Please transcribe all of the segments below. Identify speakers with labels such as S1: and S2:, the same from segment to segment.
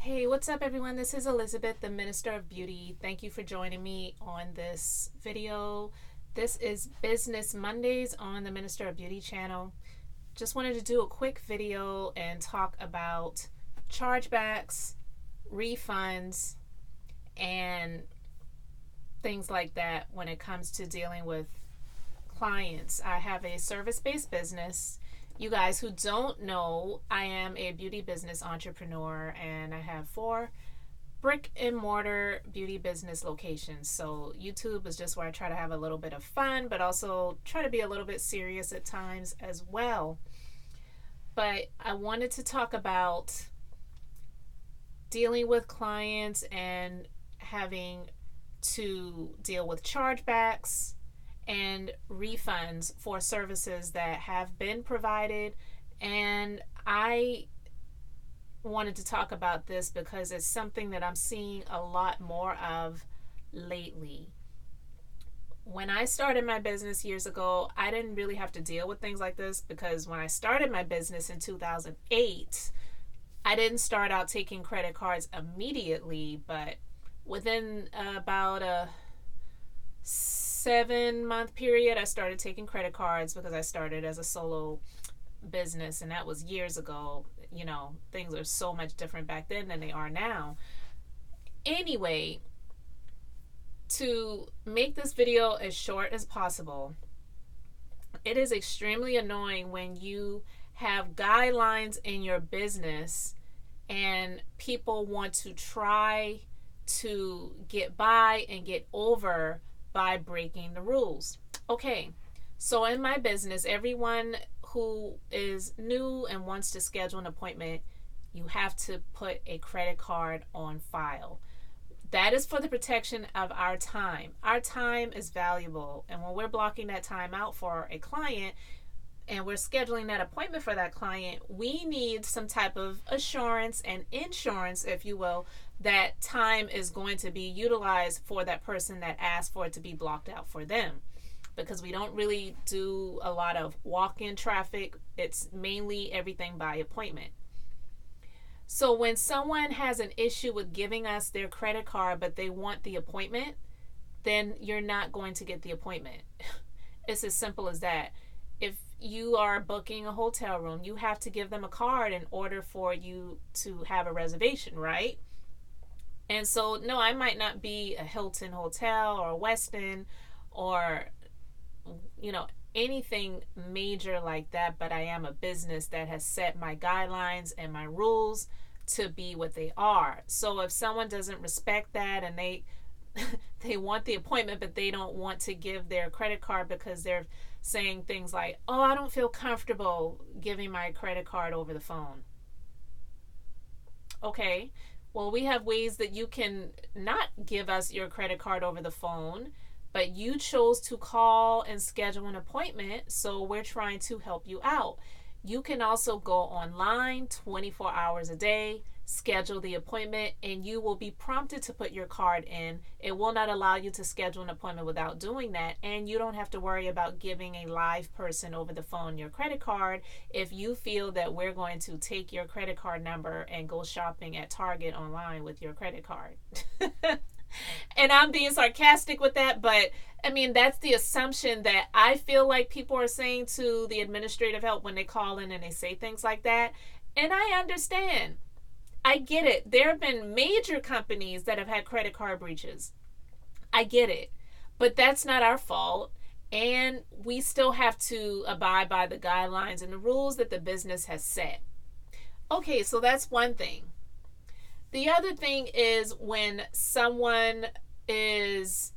S1: Hey, what's up, everyone? This is Elizabeth, the Minister of Beauty. Thank you for joining me on this video. This is Business Mondays on the Minister of Beauty channel. Just wanted to do a quick video and talk about chargebacks, refunds, and things like that when it comes to dealing with clients. I have a service-based business. You guys who don't know, I am a beauty business entrepreneur and I have 4 brick and mortar beauty business locations. So YouTube is just where I try to have a little bit of fun, but also try to be a little bit serious at times as well. But I wanted to talk about dealing with clients and having to deal with chargebacks and refunds for services that have been provided. And I wanted to talk about this because it's something that I'm seeing a lot more of lately. When I started my business years ago, I didn't really have to deal with things like this because when I started my business in 2008, I didn't start out taking credit cards immediately, but within about a 7-month period, I started taking credit cards because I started as a solo business, and that was years ago. You know, things are so much different back then than they are now. Anyway, to make this video as short as possible, it is extremely annoying when you have guidelines in your business and people want to try to get by and get over by breaking the rules. Okay, so in my business, everyone who is new and wants to schedule an appointment, you have to put a credit card on file. That is for the protection of our time. Our time is valuable, and when we're blocking that time out for a client and we're scheduling that appointment for that client, we need some type of assurance and insurance, if you will, that time is going to be utilized for that person that asked for it to be blocked out for them. Because we don't really do a lot of walk-in traffic. It's mainly everything by appointment. So when someone has an issue with giving us their credit card but they want the appointment, then you're not going to get the appointment. It's as simple as that. If you are booking a hotel room, you have to give them a card in order for you to have a reservation, right? And so, no, I might not be a Hilton hotel or a Westin or, anything major like that, but I am a business that has set my guidelines and my rules to be what they are. So if someone doesn't respect that and they want the appointment, but they don't want to give their credit card because they're saying things like, oh, I don't feel comfortable giving my credit card over the phone. Okay, well, we have ways that you can not give us your credit card over the phone, but you chose to call and schedule an appointment, so we're trying to help you out. You can also go online 24 hours a day, schedule the appointment, and you will be prompted to put your card in. It will not allow you to schedule an appointment without doing that, and you don't have to worry about giving a live person over the phone your credit card if you feel that we're going to take your credit card number and go shopping at Target online with your credit card. And I'm being sarcastic with that, but I mean, that's the assumption that I feel like people are saying to the administrative help when they call in and they say things like that. And I understand. I get it. There have been major companies that have had credit card breaches. I get it. But that's not our fault. And we still have to abide by the guidelines and the rules that the business has set. Okay, so that's one thing. The other thing is when someone is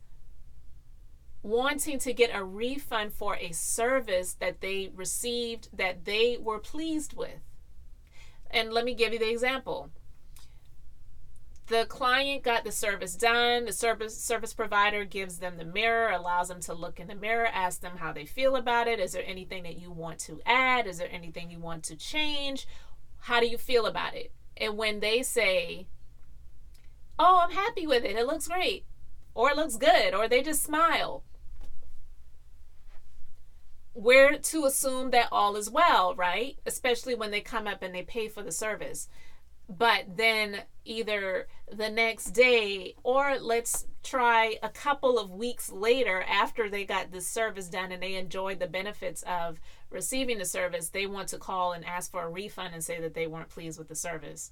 S1: wanting to get a refund for a service that they received that they were pleased with. And let me give you the example. The client got the service done. The service provider gives them the mirror, allows them to look in the mirror, ask them how they feel about it. Is there anything that you want to add? Is there anything you want to change? How do you feel about it? And when they say, oh, I'm happy with it, it looks great, or it looks good, or they just smile, we're to assume that all is well, right? Especially when they come up and they pay for the service. But then either the next day, or let's try a couple of weeks later, after they got the service done and they enjoyed the benefits of receiving the service, they want to call and ask for a refund and say that they weren't pleased with the service.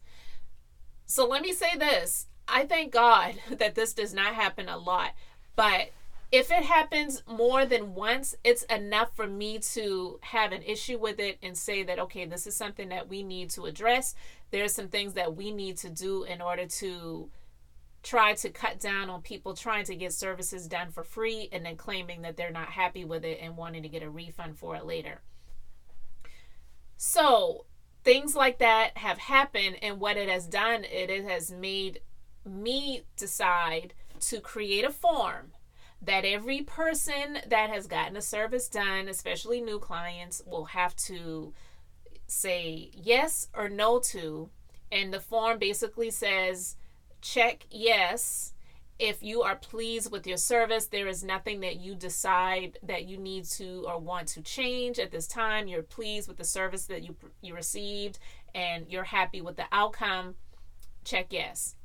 S1: So let me say this. I thank God that this does not happen a lot. But if it happens more than once, it's enough for me to have an issue with it and say that, okay, this is something that we need to address. There's some things that we need to do in order to try to cut down on people trying to get services done for free and then claiming that they're not happy with it and wanting to get a refund for it later. So things like that have happened, and what it has done, it has made me decide to create a form that every person that has gotten a service done, especially new clients, will have to say yes or no to. And the form basically says, check yes if you are pleased with your service. There is nothing that you decide that you need to or want to change at this time. You're pleased with the service that you received and you're happy with the outcome. Check yes.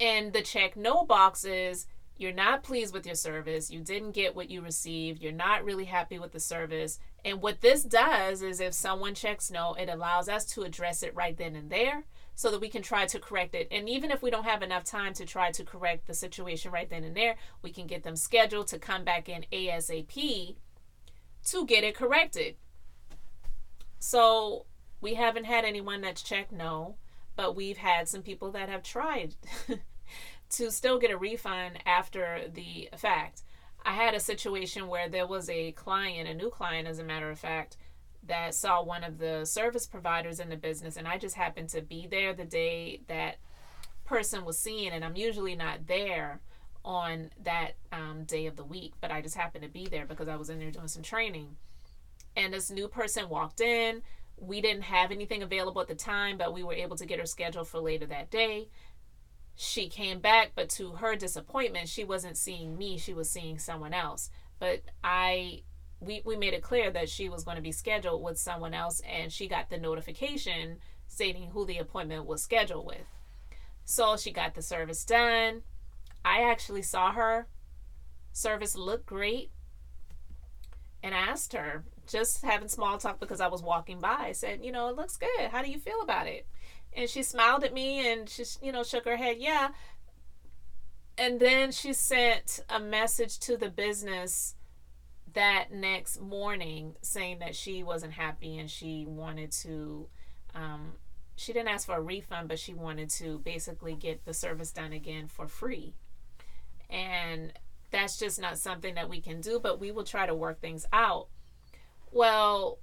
S1: And the check no box is, you're not pleased with your service, you didn't get what you received, you're not really happy with the service. And what this does is, if someone checks no, it allows us to address it right then and there so that we can try to correct it. And even if we don't have enough time to try to correct the situation right then and there, we can get them scheduled to come back in ASAP to get it corrected. So we haven't had anyone that's checked no, but we've had some people that have tried to still get a refund after the fact. I had a situation where there was a client, a new client as a matter of fact, that saw one of the service providers in the business, and I just happened to be there the day that person was seeing, and I'm usually not there on that day of the week, but I just happened to be there because I was in there doing some training. And this new person walked in. We didn't have anything available at the time, but we were able to get her scheduled for later that day. She came back, but to her disappointment, she wasn't seeing me, she was seeing someone else. But we made it clear that she was going to be scheduled with someone else, and she got the notification stating who the appointment was scheduled with. So she got the service done. I actually saw her service looked great, and I asked her, just having small talk because I was walking by, I said, it looks good, how do you feel about it? And she smiled at me and she, shook her head, yeah. And then she sent a message to the business that next morning saying that she wasn't happy and she wanted to, she didn't ask for a refund, but she wanted to basically get the service done again for free. And that's just not something that we can do, but we will try to work things out. Well,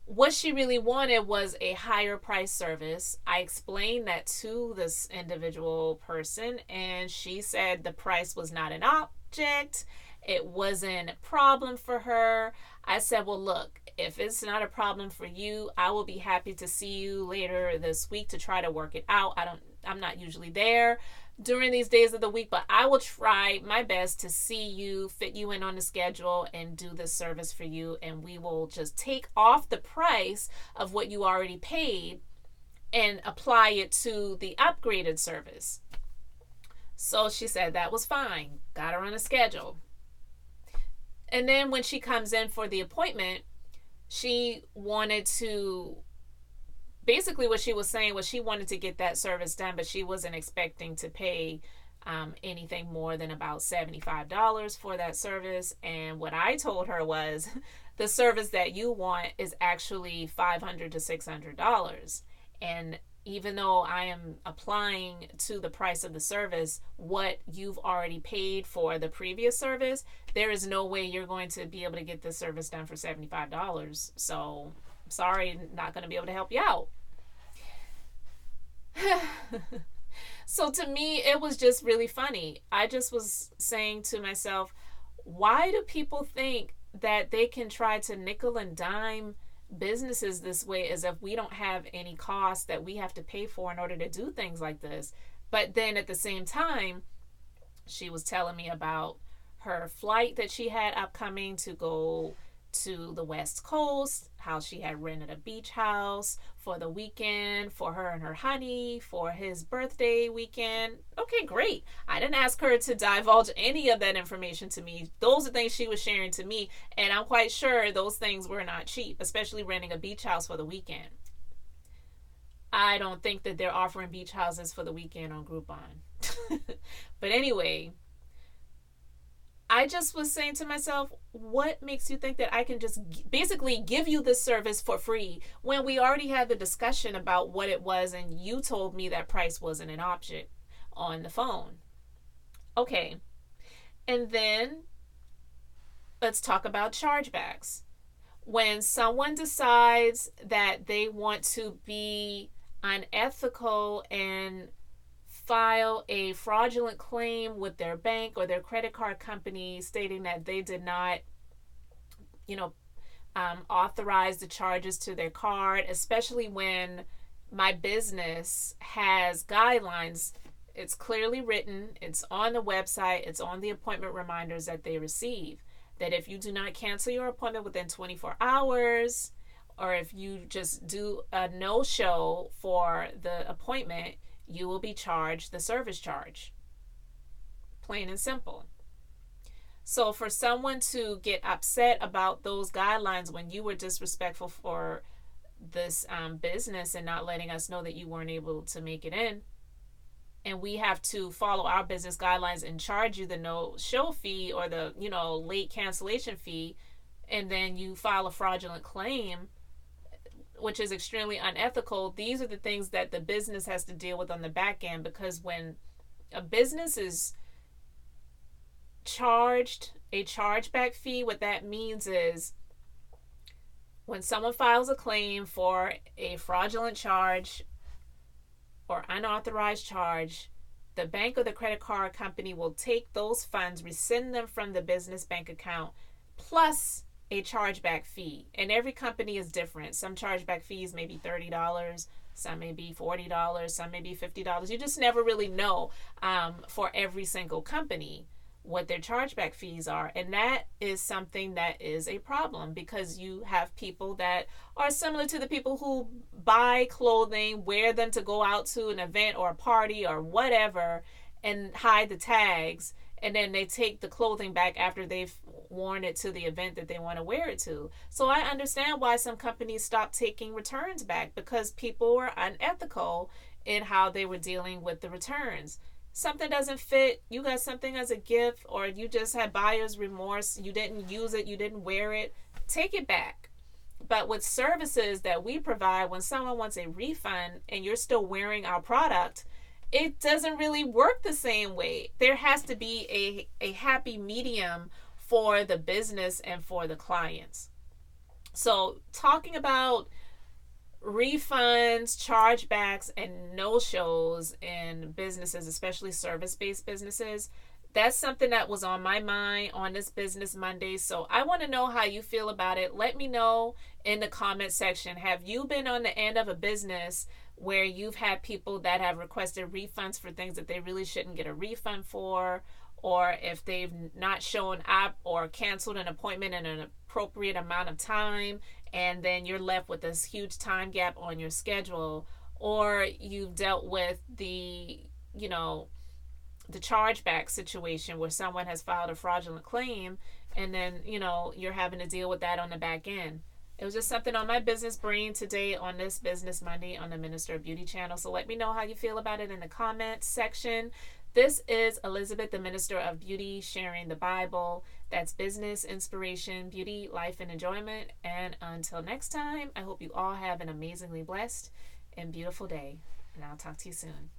S1: what she really wanted was a higher price service. I explained that to this individual person, and she said the price was not an object. It wasn't a problem for her. I said, well, look, if it's not a problem for you, I will be happy to see you later this week to try to work it out. I'm not usually there during these days of the week, but I will try my best to see you, fit you in on the schedule, and do this service for you. And we will just take off the price of what you already paid and apply it to the upgraded service. So she said that was fine. Got her on a schedule. And then when she comes in for the appointment, she wanted to, basically what she was saying was she wanted to get that service done, but she wasn't expecting to pay anything more than about $75 for that service. And what I told her was, the service that you want is actually $500 to $600. And even though I am applying to the price of the service what you've already paid for the previous service, there is no way you're going to be able to get this service done for $75. So, sorry, not going to be able to help you out. So to me, it was just really funny. I just was saying to myself, why do people think that they can try to nickel and dime businesses this way, as if we don't have any costs that we have to pay for in order to do things like this? But then at the same time, she was telling me about her flight that she had upcoming to go to the West Coast, how she had rented a beach house for the weekend for her and her honey for his birthday weekend. Okay, great. I didn't ask her to divulge any of that information to me. Those are things she was sharing to me, and I'm quite sure those things were not cheap, especially renting a beach house for the weekend. I don't think that they're offering beach houses for the weekend on Groupon. But anyway, I just was saying to myself, what makes you think that I can just basically give you this service for free when we already had the discussion about what it was and you told me that price wasn't an option on the phone? Okay. And then let's talk about chargebacks. When someone decides that they want to be unethical and file a fraudulent claim with their bank or their credit card company stating that they did not, authorize the charges to their card, especially when my business has guidelines. It's clearly written, it's on the website, it's on the appointment reminders that they receive, that if you do not cancel your appointment within 24 hours, or if you just do a no-show for the appointment, you will be charged the service charge. Plain and simple. So for someone to get upset about those guidelines when you were disrespectful for this business and not letting us know that you weren't able to make it in, and we have to follow our business guidelines and charge you the no-show fee or the late cancellation fee, and then you file a fraudulent claim, which is extremely unethical. These are the things that the business has to deal with on the back end, because when a business is charged a chargeback fee, what that means is when someone files a claim for a fraudulent charge or unauthorized charge, the bank or the credit card company will take those funds, rescind them from the business bank account, plus a chargeback fee. And every company is different. Some chargeback fees may be $30, some may be $40, some may be $50. You just never really know for every single company what their chargeback fees are. And that is something that is a problem, because you have people that are similar to the people who buy clothing, wear them to go out to an event or a party or whatever, and hide the tags, and then they take the clothing back after they've worn it to the event that they want to wear it to. So I understand why some companies stopped taking returns back, because people were unethical in how they were dealing with the returns. Something doesn't fit, you got something as a gift, or you just had buyer's remorse, you didn't use it, you didn't wear it, take it back. But with services that we provide, when someone wants a refund and you're still wearing our product, it doesn't really work the same way. There has to be a happy medium for the business and for the clients. So talking about refunds, chargebacks, and no-shows in businesses, especially service-based businesses, that's something that was on my mind on this Business Monday. So I want to know how you feel about it. Let me know in the comment section. Have you been on the end of a business where you've had people that have requested refunds for things that they really shouldn't get a refund for, or if they've not shown up or canceled an appointment in an appropriate amount of time, and then you're left with this huge time gap on your schedule, or you've dealt with the chargeback situation where someone has filed a fraudulent claim, and then you're having to deal with that on the back end. It was just something on my business brain today on this Business Monday on the Minister of Beauty channel. So let me know how you feel about it in the comments section. This is Elizabeth, the Minister of Beauty, sharing the Bible. That's business, inspiration, beauty, life, and enjoyment. And until next time, I hope you all have an amazingly blessed and beautiful day. And I'll talk to you soon.